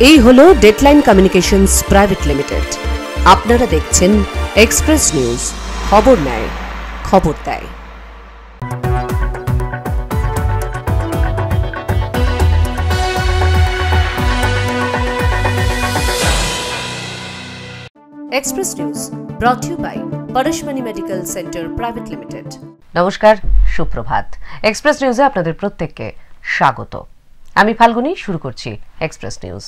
এই হলো deadline communications private limited. আপনারা দেখছেন এক্সপ্রেস নিউজ, খবর নেয়, খবর দেয়। Express news brought you by Parashmoni medical centre private limited. নমস্কার, সুপ্রভাত। এক্সপ্রেস নিউজে আপনাদের প্রত্যেককে স্বাগত। আমি ফাল্গুনি, শুরু করছি এক্সপ্রেস নিউজ।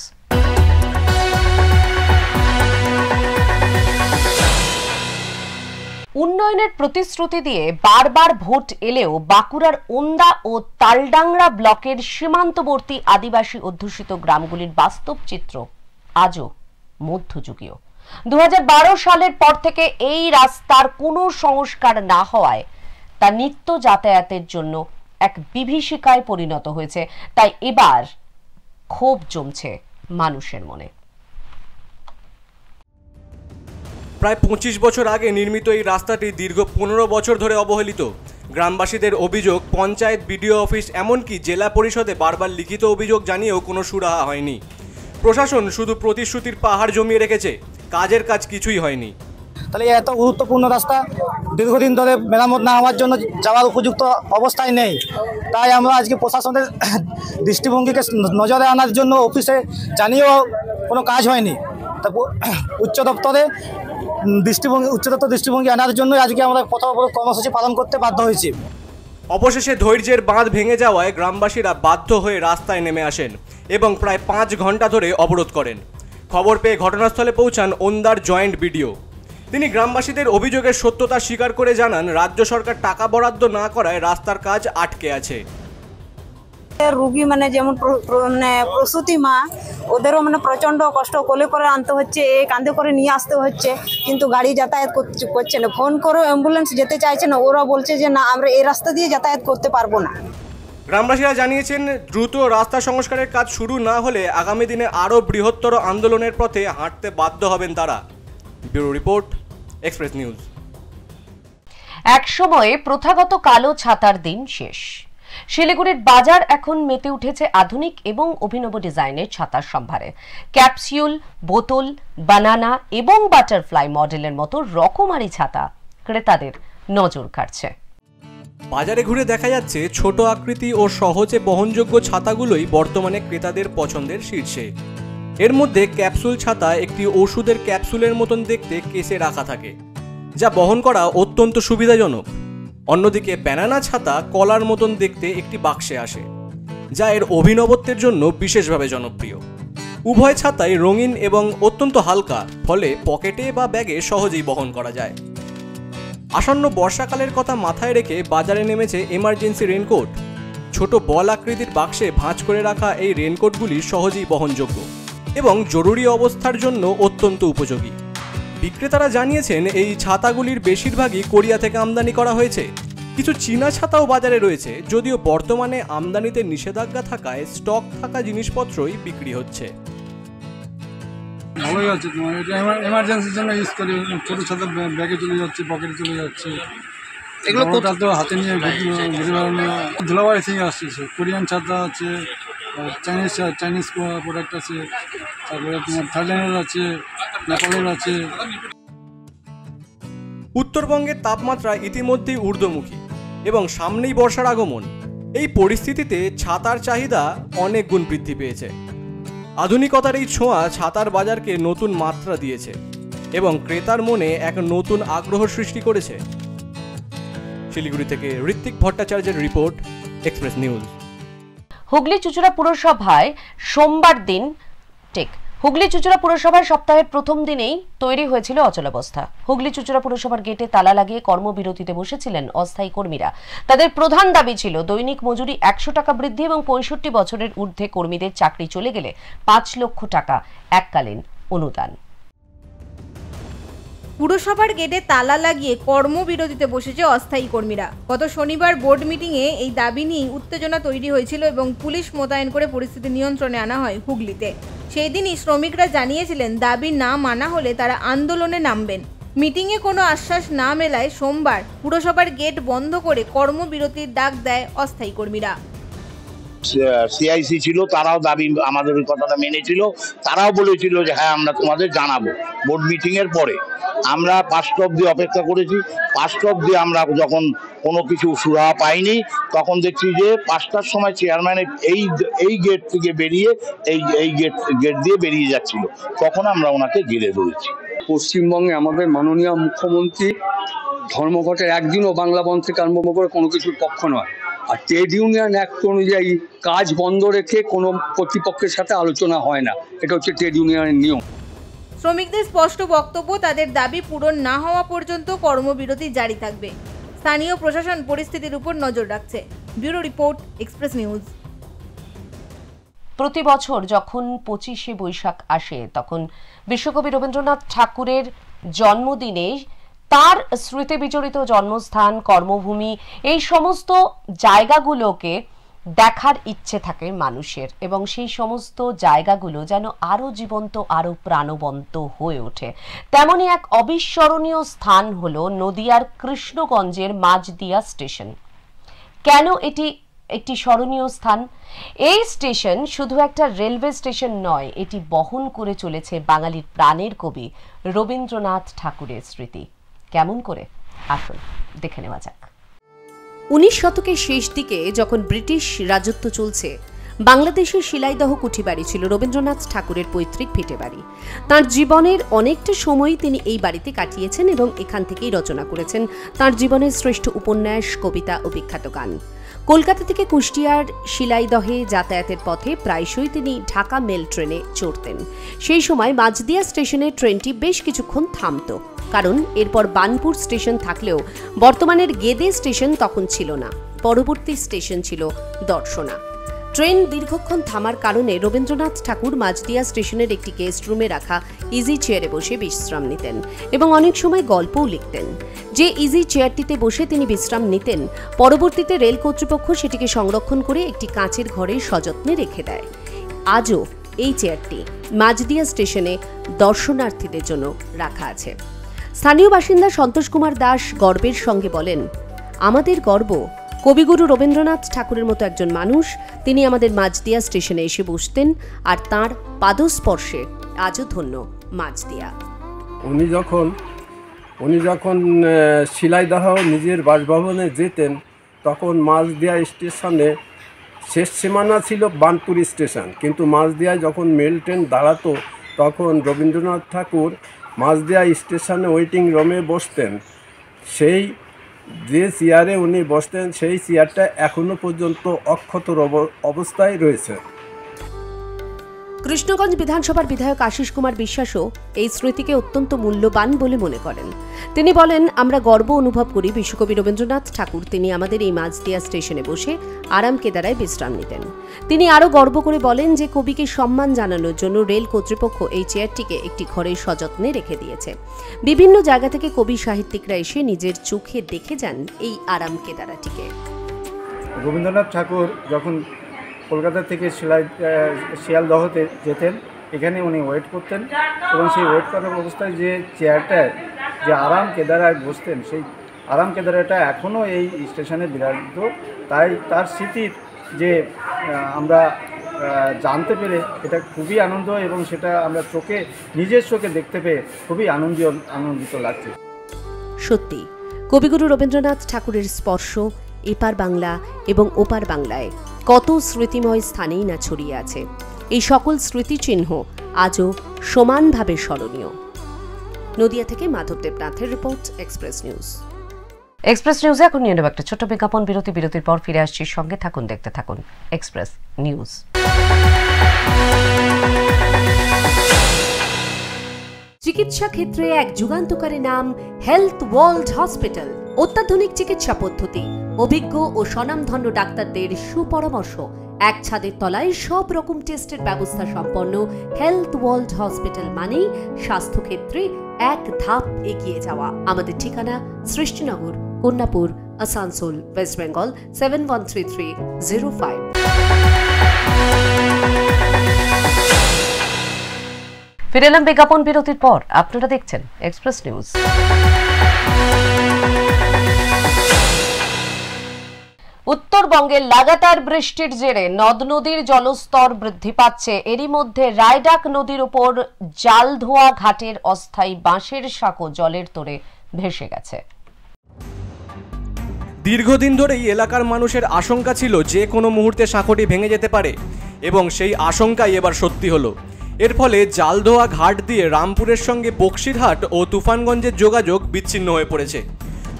উন্নয়নের প্রতিশ্রুতি দিয়ে বারবার ভোট এলেও বাঁকুড়ার ওন্দা ও তালডাংরা ব্লকের সীমান্তবর্তী আদিবাসী অধ্যুষিত গ্রামগুলির বাস্তব চিত্র আজও মধ্যযুগীয়। 2012 সালের পর থেকে এই রাস্তার কোনো সংস্কার না হওয়ায় তা নিত্য যাতায়াতের জন্য এক বিভীষিকায় পরিণত হয়েছে। তাই এবার ক্ষোভ জমছে মানুষের মনে। প্রায় 25 বছর আগে নির্মিত এই রাস্তাটি দীর্ঘ 15 বছর ধরে অবহেলিত। গ্রামবাসীদের অভিযোগ, পঞ্চায়েত, বিডিও অফিস, এমনকি জেলা পরিষদে বারবার লিখিত অভিযোগ জানিয়েও কোনো সুরাহা হয়নি। প্রশাসন শুধু প্রতিশ্রুতির পাহাড় জমিয়ে রেখেছে, কাজের কাজ কিছুই হয়নি। তাহলে এত গুরুত্বপূর্ণ রাস্তা দীর্ঘদিন ধরে মেরামত না হওয়ার জন্য যাওয়ার উপযুক্ত অবস্থায় নেই। তাই আমরা আজকে প্রশাসনের দৃষ্টিভঙ্গিকে নজরে আনার জন্য অফিসে জানিয়েও কোনো কাজ হয়নি। তারপর উচ্চ দপ্তর দৃষ্টিভঙ্গি আনার জন্য আজকে আমরা পথ অবরোধ কর্মসূচি পালন করতে বাধ্য হয়েছি। অবশেষে ধৈর্যের বাঁধ ভেঙে যাওয়ায় গ্রামবাসীরা বাধ্য হয়ে রাস্তায় নেমে আসেন এবং প্রায় 5 ঘন্টা ধরে অবরোধ করেন। খবর পেয়ে ঘটনাস্থলে পৌঁছান ওন্দার জয়েন্ট বিডিও। তিনি গ্রামবাসীদের অভিযোগের সত্যতা স্বীকার করে জানান, রাজ্য সরকার টাকা বরাদ্দ না করায় রাস্তার কাজ আটকে আছে। রুগী যেমন প্রসূতি মা, ওদেরও প্রচণ্ড কষ্ট, কোলে করে আনতে হচ্ছে, কাঁধে করে নিয়ে আসতে হচ্ছে, কিন্তু গাড়ি যাতায়াত করছে না। ফোন করে অ্যাম্বুলেন্স যেতে চাইছে না, ওরা বলছে যে না, আমরা এই রাস্তা দিয়ে যাতায়াত করতে পারবো না। গ্রামবাসীরা জানিয়েছেন, দ্রুত রাস্তা সংস্কারের কাজ শুরু না হলে আগামী দিনে আরও বৃহত্তর আন্দোলনের পথে হাঁটতে বাধ্য হবেন তারা। Bureau report, express news. এক সময়ে প্রথাগত কালো ছাতার দিন শেষ। শিলিগুড়ির বাজার এখন মেতে উঠেছে আধুনিক এবং অভিনব ডিজাইনের ছাতার সম্ভারে। ক্যাপসিউল, বোতল, বানানা এবং বাটারফ্লাই মডেলের মতো রকমারি ছাতা ক্রেতাদের নজর কাড়ছে। বাজারে ঘুরে দেখা যাচ্ছে, ছোট আকৃতি ও সহজে বহনযোগ্য ছাতাগুলোই বর্তমানে ক্রেতাদের পছন্দের শীর্ষে। এর মধ্যে ক্যাপসুল ছাতা একটি ওষুধের ক্যাপসুলের মতন দেখতে কেসে রাখা থাকে, যা বহন করা অত্যন্ত সুবিধাজনক। অন্যদিকে ব্যানানা ছাতা কলার মতন দেখতে একটি বাক্সে আসে, যা এর অভিনবত্বের জন্য বিশেষভাবে জনপ্রিয়। উভয় ছাতাই রঙিন এবং অত্যন্ত হালকা, ফলে পকেটে বা ব্যাগে সহজেই বহন করা যায়। আসন্ন বর্ষাকালের কথা মাথায় রেখে বাজারে নেমেছে এমার্জেন্সি রেনকোট। ছোট বল আকৃতির বাক্সে ভাঁজ করে রাখা এই রেনকোটগুলি সহজেই বহনযোগ্য এবং জরুরি অবস্থার জন্য অত্যন্ত উপযোগী। বিক্রেতারা জানিয়েছেন, এই ছাতাগুলির বেশিরভাগই কোরিয়া থেকে আমদানি করা হয়েছে। কিছু চীনা ছাতাও বাজারে রয়েছে, যদিও বর্তমানে আমদানিতে নিষেধাজ্ঞা থাকায় স্টক থাকা জিনিসপত্রই বিক্রি হচ্ছে। ভালোই আছে, তোমার এটা এমার্জেন্সির জন্য ইউজ করি। ছোটো ছাতা ব্যাগে চলে যাচ্ছে, পকেটে চলে যাচ্ছে। এগুলো তো হাতে নিয়ে ঘুরে বেড়ানো। ধুলাবাড়ি থেকে আসছে, কোরিয়ান ছাতা আছে, চাইনিজ প্রোডাক্ট আছে, তারপরে তোমার থাইল্যান্ডের আছে, নেপালের আছে। উত্তরবঙ্গের তাপমাত্রা ইতিমধ্যেই ঊর্ধ্বমুখী এবং সামনেই বর্ষার আগমন। এই পরিস্থিতিতে ছাতার চাহিদা অনেক গুণ বৃদ্ধি পেয়েছে। আধুনিকতার এই ছোঁয়া ছাতার বাজারকে নতুন মাত্রা দিয়েছে এবং ক্রেতার মনে এক নতুন আগ্রহ সৃষ্টি করেছে। শিলিগুড়ি থেকে ঋত্বিক ভট্টাচার্যের রিপোর্ট, এক্সপ্রেস নিউজ। হুগলি চুঁচুড়া পুরসভায় সোমবার দিন হুগলি চুঁচুড়া পুরসভার সপ্তাহের প্রথম দিনেই তৈরি হয়েছিল অচলাবস্থা। হুগলি চুঁচুড়া পুরসভার গেটে তালা লাগিয়ে কর্মবিরতিতে বসেছিলেন অস্থায়ী কর্মীরা। তাদের প্রধান দাবি ছিল দৈনিক মজুরি 100 টাকা বৃদ্ধি এবং 65 বছরের ঊর্ধ্বে কর্মীদের চাকরি চলে গেলে 5 লক্ষ টাকা এককালীন অনুদান। পুরসভার গেটে তালা লাগিয়ে কর্মবিরতিতে বসেছে অস্থায়ী কর্মীরা। গত শনিবার বোর্ড মিটিংয়ে এই দাবি নিয়ে উত্তেজনা তৈরি হয়েছিল এবং পুলিশ মোতায়েন করে পরিস্থিতি নিয়ন্ত্রণে আনা হয় হুগলিতে। সেই দিনই শ্রমিকরা জানিয়েছিলেন দাবি না মানা হলে তারা আন্দোলনে নামবেন। মিটিংয়ে কোনো আশ্বাস না মেলায় সোমবার পুরসভার গেট বন্ধ করে কর্মবিরতির ডাক দেয় অস্থায়ী কর্মীরা। সিআইসি ছিল, তারাও দাবি আমাদের ওই কথাটা মেনেছিল। তারাও বলেছিল যে হ্যাঁ আমরা তোমাদের জানাবো বোর্ড মিটিংয়ের পরে। আমরা 5টা অবধি অপেক্ষা করেছি। 5টা অবধি আমরা যখন কোনো কিছু সুরাহা পাইনি, তখন দেখছি যে 5টার সময় চেয়ারম্যান এই গেট থেকে বেরিয়ে এই গেট দিয়ে বেরিয়ে যাচ্ছিল, তখন আমরা ওনাকে ঘিরে ধরেছি। পশ্চিমবঙ্গে আমাদের মাননীয় মুখ্যমন্ত্রী ধর্মঘটের একদিনও বাংলা বন্ধ থেকে আরম্ভ করে কোনো কিছুর পক্ষ নয়। আর ট্রেড ইউনিয়ন অ্যাক্ট অনুযায়ী কাজ বন্ধ রেখে কোনো কর্তৃপক্ষের সাথে আলোচনা হয় না, এটা হচ্ছে ট্রেড ইউনিয়নের নিয়ম। শ্রমিকদের স্পষ্ট বক্তব্য, তাদের দাবি পূরণ না হওয়া পর্যন্ত কর্মবিরতি জারি থাকবে। স্থানীয় প্রশাসন পরিস্থিতির উপর নজর রাখছে। Bureau report, express news. প্রতি বছর যখন 25শে বৈশাখ আসে, তখন বিশ্বকবি রবীন্দ্রনাথ ঠাকুরের জন্মদিনে তার স্মৃতি বিজড়িত জন্মস্থান, কর্মভূমি, এই সমস্ত জায়গাগুলোকে দেখার ইচ্ছে থাকে মানুষের, এবং সেই সমস্ত জায়গাগুলো যেন আরো জীবন্ত, আরো প্রাণবন্ত হয়ে ওঠে। তেমনই এক অবিস্মরণীয় স্থান হলো নদিয়ার কৃষ্ণগঞ্জের মাঝদিয়া স্টেশন। কেন এটি একটি স্মরণীয় স্থান? এই স্টেশন শুধু একটা রেলওয়ে স্টেশন নয়, এটি বহন করে চলেছে বাঙালির প্রাণের কবি রবীন্দ্রনাথ ঠাকুরের স্মৃতি। কেমন করে? আসুন দেখে নেওয়া যাক। 19 শতকের শেষ দিকে যখন ব্রিটিশ রাজত্ব চলছে, বাংলাদেশের শিলাইদহ কুঠিবাড়ি ছিল রবীন্দ্রনাথ ঠাকুরের পৈতৃক ভিটে বাড়ি। তাঁর জীবনের অনেকটা সময় তিনি এই বাড়িতে কাটিয়েছেন এবং এখান থেকেই রচনা করেছেন তাঁর জীবনের শ্রেষ্ঠ উপন্যাস, কবিতা ও বিখ্যাত গান। কলকাতা থেকে কুষ্টিয়ার শিলাইদহে যাতায়াতের পথে প্রায়শই তিনি ঢাকা মেল ট্রেনে চড়তেন। সেই সময় মাঝদিয়া স্টেশনে ট্রেনটি বেশ কিছুক্ষণ থামত, কারণ এরপর বানপুর স্টেশন থাকলেও বর্তমানের গেদে স্টেশন তখন ছিল না। পরবর্তী স্টেশন ছিল দর্শনা। ট্রেন দীর্ঘক্ষণ থামার কারণে রবীন্দ্রনাথ ঠাকুর মাঝদিয়া স্টেশনের একটি গেস্ট রুমে রাখা ইজি চেয়ারে বসে বিশ্রাম নিতেন এবং অনেক সময় গল্পও লিখতেন। যে ইজি চেয়ারটিতে বসে তিনি বিশ্রাম নিতেন, পরবর্তীতে রেল কর্তৃপক্ষ সেটিকে সংরক্ষণ করে একটি কাঁচের ঘরে সযত্নে রেখে দেয়। আজও এই চেয়ারটি মাঝদিয়া স্টেশনে দর্শনার্থীদের জন্য রাখা আছে। স্থানীয় বাসিন্দা সন্তোষ কুমার দাস গর্বের সঙ্গে বলেন, আমাদের গর্ব কবিগুরু রবীন্দ্রনাথ ঠাকুরের মতো একজন মানুষ, তিনি আমাদের মাঝদিয়া স্টেশনে এসে বসতেন, আর তাঁর পাদস্পর্শে আজও ধন্য মাঝদিয়া। উনি যখন শিলাইদহ নিজের বাসভবনে যেতেন, তখন মাঝদিয়া স্টেশনে শেষ সীমানা ছিল বানপুর স্টেশন, কিন্তু মাঝদিয়ায় যখন মেল ট্রেন দাঁড়াতো তখন রবীন্দ্রনাথ ঠাকুর মাঝদিয়া স্টেশনে ওয়েটিং রুমে বসতেন। সেই যে চেয়ারে উনি বসতেন, সেই চেয়ারটা এখনো পর্যন্ত অক্ষত অবস্থায় রয়েছে। কৃষ্ণগঞ্জ বিধানসভার বিধায়ক আশিস কুমার বিশ্বাসও এই স্মৃতিকে অত্যন্ত মূল্যবান বলে মনে করেন। তিনি বলেন, আমরা গর্ব অনুভব করি বিশ্বকবি রবীন্দ্রনাথ ঠাকুর তিনি আমাদের এই মাঝদিয়া স্টেশনে বসে আরাম কেদারায় বিশ্রাম নিতেন। তিনি আরও গর্ব করে বলেন যে কবিকে সম্মান জানানোর জন্য রেল কর্তৃপক্ষ এই চেয়ারটিকে একটি ঘরে সযত্নে রেখে দিয়েছে। বিভিন্ন জায়গা থেকে কবি সাহিত্যিকরা এসে নিজের চোখে দেখে যান এই আরাম কেদারাটিকে। রবীন্দ্রনাথ ঠাকুর যখন কলকাতা থেকে শিয়ালদহতে যেতেন, এখানে উনি ওয়েট করতেন এবং সেই ওয়েট করার অবস্থায় যে চেয়ারটায় যে আরাম কেদারায় বসতেন, সেই আরাম কেদারাটা এখনও এই স্টেশনে বিরাজিত। তাই তার স্মৃতির যে আমরা জানতে পেরে এটা খুবই আনন্দ, এবং সেটা আমরা নিজের চোখে দেখতে পেয়ে খুবই আনন্দিত লাগছে। সত্যি কবিগুরু রবীন্দ্রনাথ ঠাকুরের স্পর্শ এপার বাংলা এবং ওপার বাংলায় কত স্মৃতিময় স্থানেই না ছড়িয়ে আছে। এই সকল স্মৃতিচিহ্ন আজও সমানভাবে স্মরণীয়। নদিয়া থেকে মাধব দেবনাথের রিপোর্ট, এক্সপ্রেস নিউজ। এক্সপ্রেস নিউজে এখন নিয়ে নেব একটা ছোট্ট বিজ্ঞাপন বিরতি। বিরতির পর ফিরে আসছি, সঙ্গে থাকুন, দেখতে থাকুন এক্সপ্রেস নিউজ। চিকিৎসা ক্ষেত্রে এক যুগান্তকারী নাম হেলথ ওয়ার্ল্ড হসপিটাল। অত্যাধুনিক চিকিৎসা পদ্ধতি, অভিজ্ঞ ও স্বনামধন্য ডাক্তারদের সুপরামর্শ, এক ছাদের তলায় সব রকম টেস্টের ব্যবস্থা সম্পন্ন হেলথ ওয়ার্ল্ড হসপিটাল মানেই স্বাস্থ্যক্ষেত্রে এক ধাপ এগিয়ে যাওয়া। আমাদের ঠিকানা সৃষ্টিনগর, কন্যাপুর, আসানসোল, ওয়েস্ট বেঙ্গল 713305। ফিরে এলাম বিজ্ঞাপন বিরতির পর। আপনারা দেখছেন এক্সপ্রেস নিউজ। উত্তরবঙ্গে লাগাতার বৃষ্টির জেরে নদ নদীর জলস্তর বৃদ্ধি পাচ্ছে। এরই মধ্যে রায়ডাক নদীর উপর জালধোয়া ঘাটের অস্থায়ী বাঁশের সাঁকো জলের তোড়ে ভেসে গেছে। দীর্ঘদিন ধরেই এলাকার মানুষের আশঙ্কা ছিল যে কোনো মুহূর্তে সাঁকোটি ভেঙে যেতে পারে এবং সেই আশঙ্কাই এবার সত্যি হলো। এর ফলে জালধোয়া ঘাট দিয়ে রামপুরের সঙ্গে বক্সিরহাট ও তুফানগঞ্জের যোগাযোগ বিচ্ছিন্ন হয়ে পড়েছে।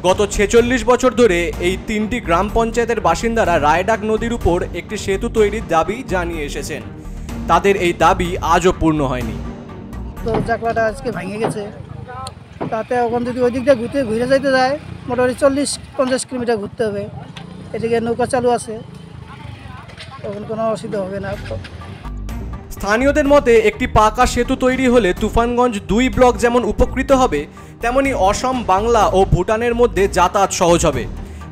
গত 46 বছর ধরে এই তিনটি গ্রাম পঞ্চায়েতের বাসিন্দারা রায়ডাক নদীর উপর একটি সেতু তৈরির দাবি জানিয়ে এসেছেন। তাদের এই দাবি আজও পূর্ণ হয়নি। তো চাকলাটা আজকে ভেঙে গেছে, তাতে ওখান যদি ওই দিকটা ঘুরে যাইতে যায় মোটামুটি 40-50 কিলোমিটার ঘুরতে হবে। এদিকে নৌকা চালু আছে, তখন কোনো অসুবিধা হবে না। স্থানীয়দের মতে একটি পাকা সেতু তৈরি হলে তুফানগঞ্জ 2 ব্লক যেমন উপকৃত হবে, তেমনি অসম, বাংলা ও ভুটানের মধ্যে যাতায়াত সহজ হবে।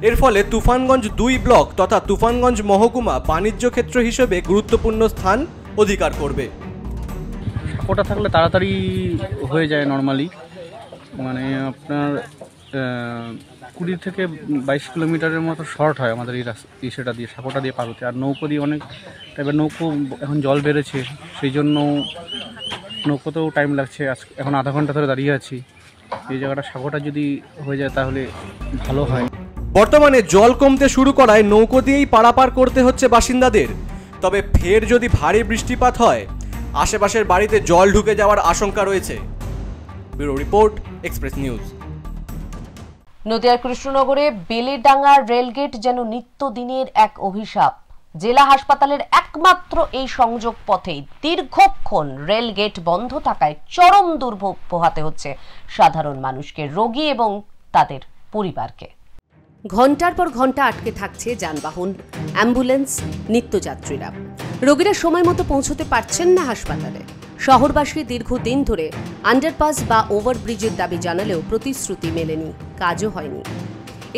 এর ফলে তুফানগঞ্জ 2 ব্লক তথা তুফানগঞ্জ মহকুমা বাণিজ্য ক্ষেত্র হিসেবে গুরুত্বপূর্ণ স্থান অধিকার করবে। সাঁকোটা থাকলে তাড়াতাড়ি হয়ে যায় নর্মালি, মানে আপনার 20 থেকে 22 কিলোমিটারের মতো শর্ট হয় আমাদের এই সেটা দিয়ে, সাঁকোটা দিয়ে পার হতে। আর নৌকো দিয়ে অনেক টাইপের নৌকো, এখন জল বেড়েছে সেই জন্য নৌকোতেও টাইম লাগছে। এখন আধা ঘন্টা ধরে দাঁড়িয়ে আছি। এই জায়গাটা সাঁকোটা যদি হয়ে যায় তাহলে ভালো হয়। বর্তমানে জল কমতে শুরু করায় নৌকো দিয়েই পারাপার করতে হচ্ছে বাসিন্দাদের। তবে ফের যদি ভারী বৃষ্টিপাত হয়, আশেপাশের বাড়িতে জল ঢুকে যাওয়ার আশঙ্কা রয়েছে। Bureau report, express news. নদিয়ার কৃষ্ণনগরে বেলেডাঙ্গা রেলগেট যেন নিত্যদিনের এক অভিশাপ। জেলা হাসপাতালের একমাত্র এই সংযোগ পথেই দীর্ঘক্ষণ রেলগেট বন্ধ থাকায় চরম দুর্ভোগ পোহাতে হচ্ছে সাধারণ মানুষকে, রোগী এবং তাদের পরিবারকে। ঘন্টার পর ঘন্টা আটকে থাকছে যানবাহন, অ্যাম্বুলেন্স, নিত্যযাত্রীরা। রোগীরা সময় মতো পৌঁছতে পারছেন না হাসপাতালে। শহরবাসী দীর্ঘদিন ধরে আন্ডারপাস বা ওভারব্রিজের দাবি জানালেও প্রতিশ্রুতি মেলেনি, কাজও হয়নি।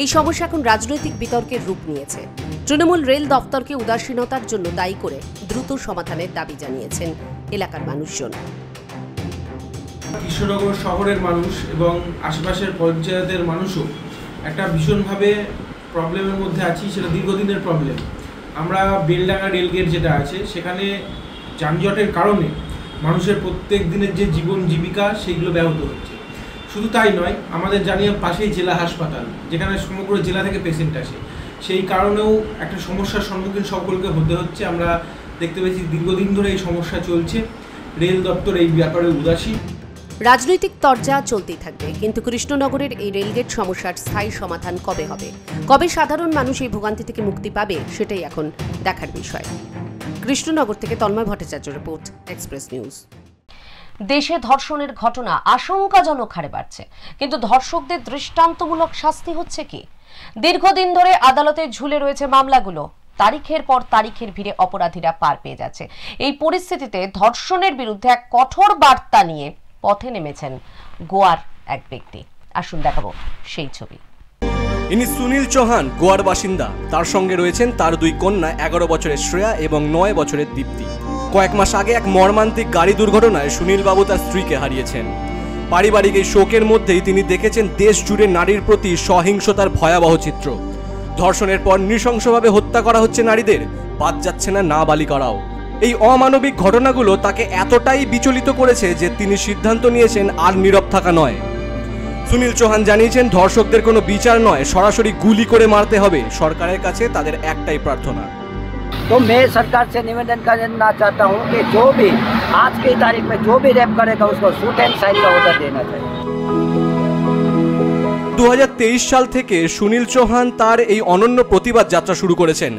এই সমস্যা এখন রাজনৈতিক বিতর্কের রূপ নিয়েছে। তৃণমূল রেল দপ্তরকে উদাসীনতার জন্য দায়ী করে দ্রুত সমাধানের দাবি জানিয়েছেন এলাকার মানুষজন। কৃষ্ণনগর শহরের মানুষ এবং আশেপাশের পঞ্চায়েতের মানুষও একটা ভীষণভাবে প্রবলেমের মধ্যে আছি, সেটা দীর্ঘদিনের প্রবলেম। আমরা বেলডাঙ্গা রেলগেট যেটা আছে সেখানে যানজটের কারণে মানুষের প্রত্যেক দিনের যে জীবন জীবিকা সেইগুলো ব্যাহত হচ্ছে। শুধু তাই নয়, আমাদের জানিয়ে পাশেই জেলা হাসপাতাল, যেখানে সমগ্র জেলা থেকে পেশেন্ট আসে, সেই কারণেও একটা সমস্যার সম্মুখীন সকলকে হতে হচ্ছে। আমরা দেখতে পেয়েছি দীর্ঘদিন ধরে এই সমস্যা চলছে। রেল দপ্তর এই ব্যাপারে উদাসীন। রাজনৈতিক তরজা চলতেই থাকবে, কিন্তু কৃষ্ণনগরের এই রেলগেট সমস্যার স্থায়ী সমাধান কবে হবে, কবে সাধারণ মানুষ এই ভোগান্তি থেকে মুক্তি পাবে, সেটাই এখন দেখার বিষয়। কৃষ্ণনগর থেকে Tanmoy Bhattacharya report, express News. দেশে ধর্ষণের ঘটনা আশঙ্কাজনক হারে বাড়ছে, কিন্তু ধর্ষকদের দৃষ্টান্তমূলক শাস্তি হচ্ছে কি? দীর্ঘদিন ধরে আদালতে ঝুলে রয়েছে মামলাগুলো। তারিখের পর তারিখের ভিড়ে অপরাধীরা পার পেয়ে যাচ্ছে। এই পরিস্থিতিতে ধর্ষণের বিরুদ্ধে এক কঠোর বার্তা নিয়ে পথে নেমেছেন গোয়ার এক ব্যক্তি। আসুন দেখাবো সেই ছবি। ইনি সুনীল চৌহান, গোয়ার বাসিন্দা। তার সঙ্গে রয়েছেন তার 2 কন্যা, 11 বছরের শ্রেয়া এবং 9 বছরের দীপ্তি। কয়েক মাস আগে এক মর্মান্তিক গাড়ি দুর্ঘটনায় সুনীল বাবু তার স্ত্রীকে হারিয়েছেন। পারিবারিক এই শোকের মধ্যেই তিনি দেখেছেন দেশ জুড়ে নারীর প্রতি সহিংসতার ভয়াবহ চিত্র। ধর্ষণের পর নৃশংসভাবে হত্যা করা হচ্ছে নারীদের, বাদ যাচ্ছে না নাবালিকারাও। এই অমানবিক ঘটনাগুলো তাকে এতটাই বিচলিত করেছে যে তিনি সিদ্ধান্ত নিয়েছেন আর নীরব থাকা নয়। সুনীল চৌহান জানিয়েছেন ধর্ষকদের কোনো বিচার নয়, সরাসরি গুলি করে মারতে হবে। সরকারের কাছে তাদের একটাই প্রার্থনা। तो मैं सरकार से निवेदन करना चाहता हूँ कि जो भी आज की तारीख में जो भी रेप करेगा उसको शूट एंड साइड का ऑर्डर देना चाहिए। 2023 সাল থেকে সুনীল চৌহান তার এই অনন্য প্রতিবাদ যাত্রা শুরু করেছেন।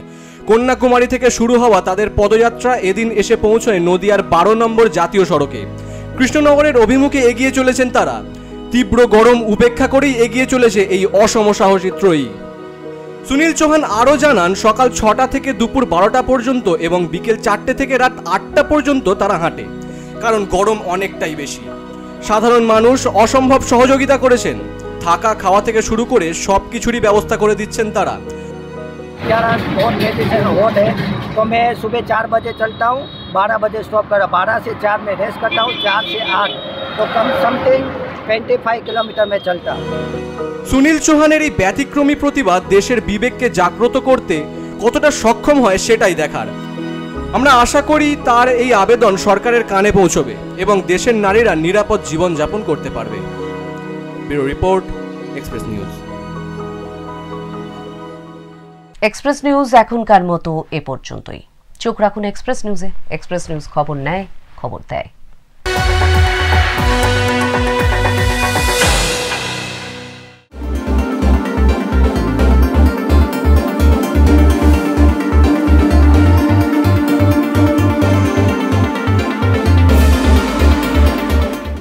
কন্যাকুমারী থেকে শুরু হওয়া তাদের পদযাত্রা এদিন এসে পৌঁছয় নদিয়ার 12 নম্বর জাতীয় সড়কে। কৃষ্ণনগরের অভিমুখে এগিয়ে চলেছেন তারা। তীব্র গরম উপেক্ষা করেই এগিয়ে চলেছে এই অসম সাহসী ত্রয়ী। সুনীল চৌহান আরও জানান, সকাল 6টা থেকে দুপুর 12টা পর্যন্ত এবং বিকেল 4টে থেকে রাত 8টা পর্যন্ত তারা হাঁটে, কারণ গরম অনেকটাই বেশি। সাধারণ মানুষ অসম্ভব সহযোগিতা করেছেন। থাকা খাওয়া থেকে শুরু করে সব কিছুরই ব্যবস্থা করে দিচ্ছেন তারা। तो मैं सुबह 4 बजे चलता हूँ, 12 बजे स्टॉप कर, 12 से 4 में रेस्ट करता हूँ, 4 से 8 तो कम समथिंग 25 किलोमीटर में चलता। সুনীল চৌহানের এই ব্যতিক্রমী প্রতিবাদ দেশের বিবেককে জাগ্রত করতে কতটা সক্ষম হয় সেটাই দেখার। আমরা আশা করি তার এই আবেদন সরকারের কানে পৌঁছবে এবং দেশের নারীরা নিরাপদ জীবন যাপন করতে পারবে। Bureau report, express news. Express news এখনকার মতো এ পর্যন্তই। চোখ রাখুন এক্সপ্রেস নিউজে। এক্সপ্রেস নিউজ খবর নেয়, খবর দেয়।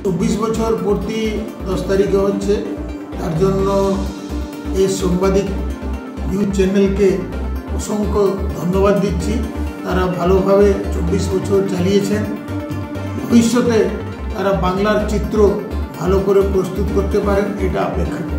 24 বছর পূর্তি 10 তারিখে হচ্ছে, তার জন্য এই সাংবাদিক নিউজ চ্যানেলকে অসংখ্য ধন্যবাদ দিচ্ছি। তারা ভালোভাবে 24 বছর চালিয়েছেন। ভবিষ্যতে তারা বাংলার চিত্র ভালো করে প্রস্তুত করতে পারেন, এটা অপেক্ষা করি।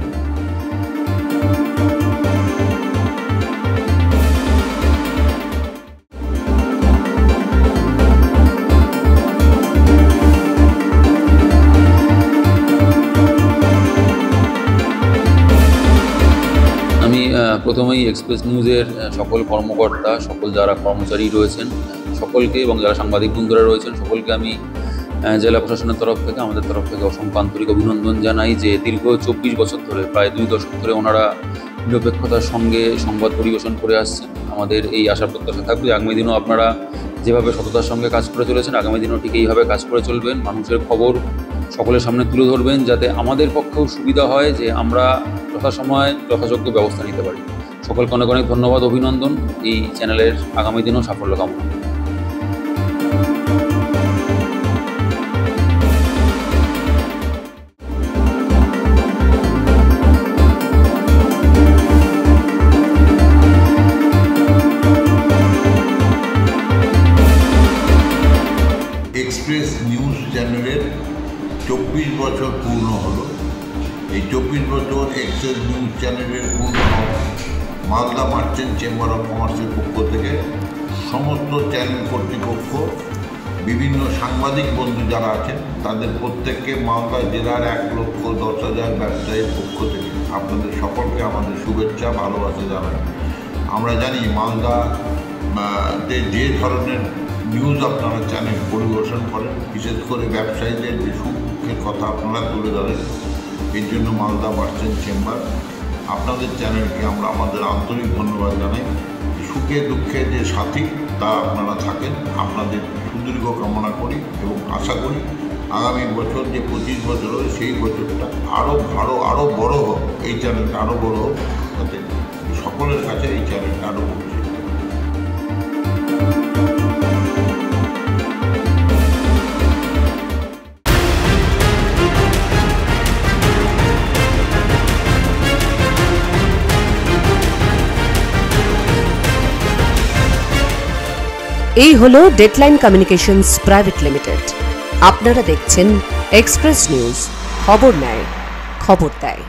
প্রথমেই এক্সপ্রেস নিউজের সকল কর্মকর্তা, সকল যারা কর্মচারী রয়েছেন সকলকে এবং যারা সাংবাদিক বন্ধুরা রয়েছেন সকলকে আমি জেলা প্রশাসনের তরফ থেকে, আমাদের তরফ থেকে অসংখ্য আন্তরিক অভিনন্দন জানাই যে দীর্ঘ 24 বছর ধরে, প্রায় 2 দশক ধরে ওনারা নিরপেক্ষতার সঙ্গে সংবাদ পরিবেশন করে আসছেন। আমাদের এই আশা প্রত্যাশা থাকবে আগামী দিনও আপনারা যেভাবে সততার সঙ্গে কাজ করে চলেছেন, আগামী দিনও ঠিক এইভাবে কাজ করে চলবেন। মানুষের খবর সকলের সামনে তুলে ধরবেন, যাতে আমাদের পক্ষেও সুবিধা হয় যে আমরা যথাসময়ে যথাযোগ্য ব্যবস্থা নিতে পারি। সকলকে অনেক অনেক ধন্যবাদ, অভিনন্দন। এই চ্যানেলের আগামী দিনেও সাফল্য কামনা। এক্সপ্রেস নিউজ চ্যানেলের 24 বছর পূর্ণ হলো। এই 24 বছর এক্সপ্রেস নিউজ চ্যানেলের পূর্ণ মালদা মার্চেন্ট চেম্বার অফ কমার্সের পক্ষ থেকে সমস্ত চ্যানেল কর্তৃপক্ষ, বিভিন্ন সাংবাদিক বন্ধু যারা আছেন তাদের প্রত্যেককে মালদা জেলার 1,10,000 ব্যবসায়ীর পক্ষ থেকে আপনাদের সকলকে আমাদের শুভেচ্ছা, ভালোবাসা জানাই। আমরা জানি মালদা যে ধরনের নিউজ আপনারা চ্যানেল পরিবেশন করেন, বিশেষ করে ব্যবসায়ীদের যে সুখের কথা আপনারা তুলে ধরেন, এর জন্য মালদা মার্চেন্ট চেম্বার আপনাদের চ্যানেলকে আমরা আমাদের আন্তরিক ধন্যবাদ জানাই। সুখে দুঃখে যে সাথী তা আপনারা থাকেন, আপনাদের সুদীর্ঘ কামনা করি এবং আশা করি আগামী বছর যে 25 বছর হয় সেই বছরটা আরও বড় হোক, এই চ্যানেলটা আরও বড় হোক, যাতে সকলের কাছে এই চ্যানেলটা আরও পৌঁছে। এই হলো ডেডলাইন কমিউনিকেশনস প্রাইভেট লিমিটেড। আপনারা দেখছেন এক্সপ্রেস নিউজ, খবর নেয়, খবর দেয়।